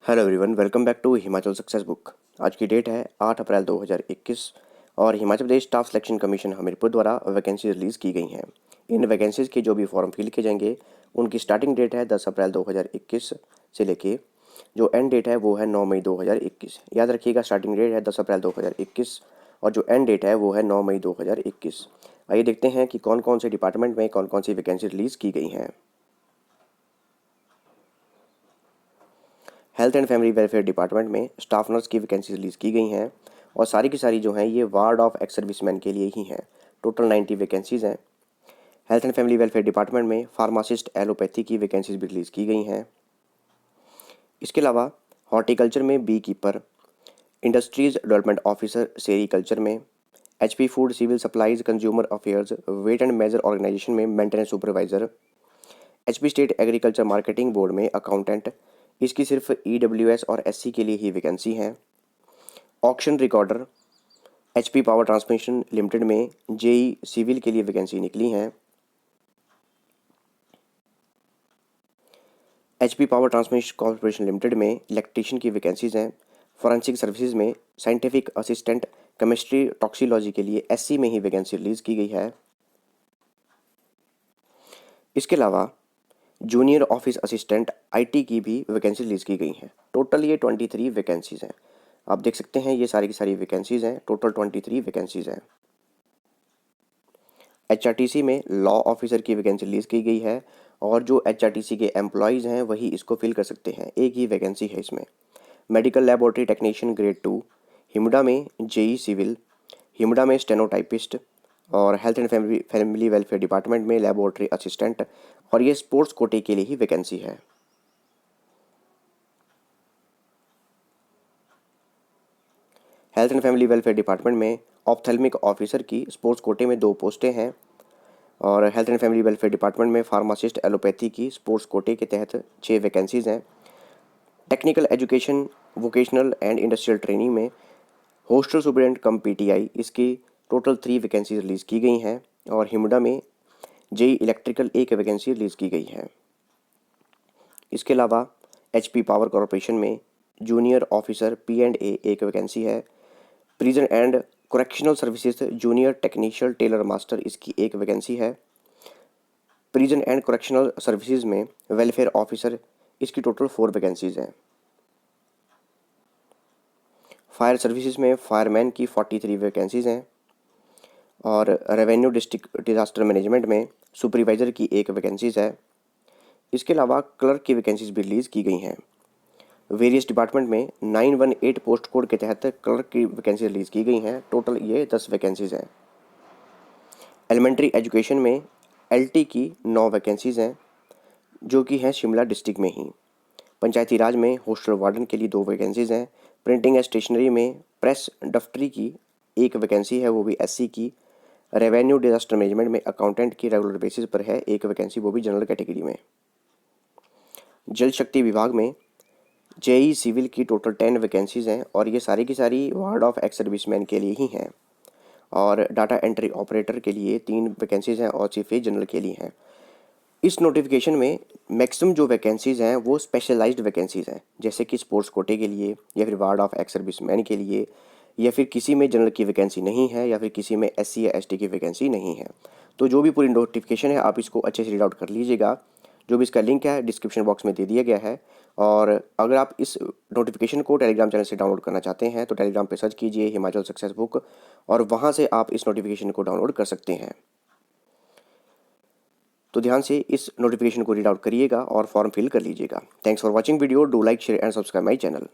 Hello everyone, welcome back to Himachal success book. आज की date है 8 अप्रैल 2021 और Himachal Pradesh staff selection commission Hamirpur द्वारा वैकेंसी रिलीज़ की गई हैं। इन वैकेंसीज़ के जो भी फॉर्म फिल किए जाएंगे उनकी स्टार्टिंग डेट है 10 अप्रैल 2021 से लेके जो एंड डेट है वो है 9 मई 2021। याद रखिएगा, स्टार्टिंग डेट है 10 अप्रैल 2021 और जो एंड डेट है वो है 9 मई 2021। आइए देखते हैं कि कौन कौन से डिपार्टमेंट में कौन कौन सी वैकेंसी रिलीज़ की गई हैं। Health and family welfare department में स्टाफ नर्स की वैकेंसी रिलीज़ की गई हैं और सारी की सारी जो हैं ये वार्ड ऑफ एक्स सर्विसमैन के लिए ही हैं। टोटल 90 वैकेंसीज़ हैं। Health and family welfare department में फार्मासिस्ट एलोपैथी की वैकेंसीज भी रिलीज़ की गई हैं। इसके अलावा हॉर्टिकल्चर में bee keeper, industries development officer sericulture में, HP food civil supplies consumer affairs weight and measure organisation में maintenance supervisor, HP state agriculture marketing board में अकाउंटेंट, इसकी सिर्फ EWS और SC के लिए ही वैकेंसी है। Auction recorder HP power transmission limited में JE सिविल के लिए वैकेंसी निकली हैं। HP power transmission corporation limited में इलेक्ट्रीशियन की वैकेंसीज हैं। फॉरेंसिक सर्विसेज में साइंटिफिक असिस्टेंट केमिस्ट्री टॉक्सिलॉजी के लिए SC में ही वैकेंसी रिलीज़ की गई है। इसके अलावा जूनियर ऑफिस असिस्टेंट IT की भी वैकेंसी रिलीज़ की गई हैं। टोटल ये 23 वैकेंसीज़ हैं। आप देख सकते हैं ये सारी की सारी वैकेंसीज़ हैं। टोटल 23 वैकेंसीज़ हैं। HRTC में लॉ ऑफिसर की वैकेंसी रिलीज़ की गई है और जो HRTC के एम्प्लॉयज़ हैं वही इसको फिल कर सकते हैं। एक ही वैकेंसी है इसमें। Medical laboratory technician grade 2, HIMUDA में JE सिविल, हिमुडा में स्टेनोटाइपिस्ट और health and family welfare department में लेबोरेटरी असिस्टेंट और ये स्पोर्ट्स कोटे के लिए ही वैकेंसी है। Health and family welfare department में ऑप्थेल्मिक ऑफिसर की स्पोर्ट्स कोटे में 2 पोस्टें हैं और health and family welfare department में फार्मासिस्ट एलोपैथी की स्पोर्ट्स कोटे के तहत 6 वैकेंसीज़ हैं। Technical education vocational and industrial training में हॉस्टल सुपरिटेंडेंट कम PTI इसकी टोटल 3 वैकेंसीज रिलीज़ की गई हैं और हिमुडा में JE इलेक्ट्रिकल एक वैकेंसी रिलीज़ की गई है। इसके अलावा HP पावर कॉरपोरेशन में जूनियर ऑफिसर P&A एक वैकेंसी है। Prison and correctional services junior technical tailor master इसकी एक वैकेंसी है। प्रिजन एंड करेक्शनल सर्विसेज में वेलफेयर ऑफिसर इसकी टोटल 4 वैकेंसीज हैं। फायर सर्विसेज में फायरमैन की 43 वैकेंसीज हैं और रेवेन्यू डिस्ट्रिक्ट डिजास्टर मैनेजमेंट में सुपरवाइज़र की एक वैकेंसीज है। इसके अलावा क्लर्क की वैकेंसीज भी रिलीज़ की गई हैं। वेरियस डिपार्टमेंट में 918 पोस्ट कोड के तहत क्लर्क की वैकेंसी रिलीज़ की गई हैं। टोटल ये 10 वैकेंसीज हैं। एलिमेंट्री एजुकेशन में LT की 9 वैकेंसीज हैं जो कि हैं शिमला डिस्ट्रिक्ट में ही। पंचायती राज में हॉस्टल वार्डन के लिए 2 वैकेंसीज हैं। प्रिंटिंग एंड स्टेशनरी में प्रेस दफ्तरी की एक वैकेंसी है, वो भी SC की। रेवेन्यू डिजास्टर मैनेजमेंट में अकाउंटेंट की रेगुलर बेसिस पर है एक वैकेंसी, वो भी जनरल कैटेगरी में। जल शक्ति विभाग में JE सिविल की टोटल 10 वैकेंसीज हैं और ये सारी की सारी वार्ड ऑफ एक्स सर्विसमैन के लिए ही हैं। और डाटा एंट्री ऑपरेटर के लिए 3 वैकेंसीज हैं और सिर्फ जनरल के लिए हैं। इस नोटिफिकेशन में मैक्सिमम जो वैकेंसीज़ हैं वो स्पेशलाइज्ड वैकेंसीज़ हैं, जैसे कि स्पोर्ट्स कोटे के लिए या फिर वार्ड ऑफ एक्स सर्विसमैन के लिए या फिर किसी में जनरल की वैकेंसी नहीं है या फिर किसी में SC या ST की वैकेंसी नहीं है। तो जो भी पूरी नोटिफिकेशन है आप इसको अच्छे से रीड आउट कर लीजिएगा। जो भी इसका लिंक है डिस्क्रिप्शन बॉक्स में दे दिया गया है। और अगर आप इस नोटिफिकेशन को टेलीग्राम चैनल से डाउनलोड करना चाहते हैं तो टेलीग्राम पे सर्च कीजिए हिमाचल सक्सेस बुक और वहाँ से आप इस नोटिफिकेशन को डाउनलोड कर सकते हैं। तो ध्यान से इस नोटिफिकेशन को रीड आउट करिएगा और फॉर्म फिल कर लीजिएगा। Thanks for watching video. Do like share and subscribe my channel.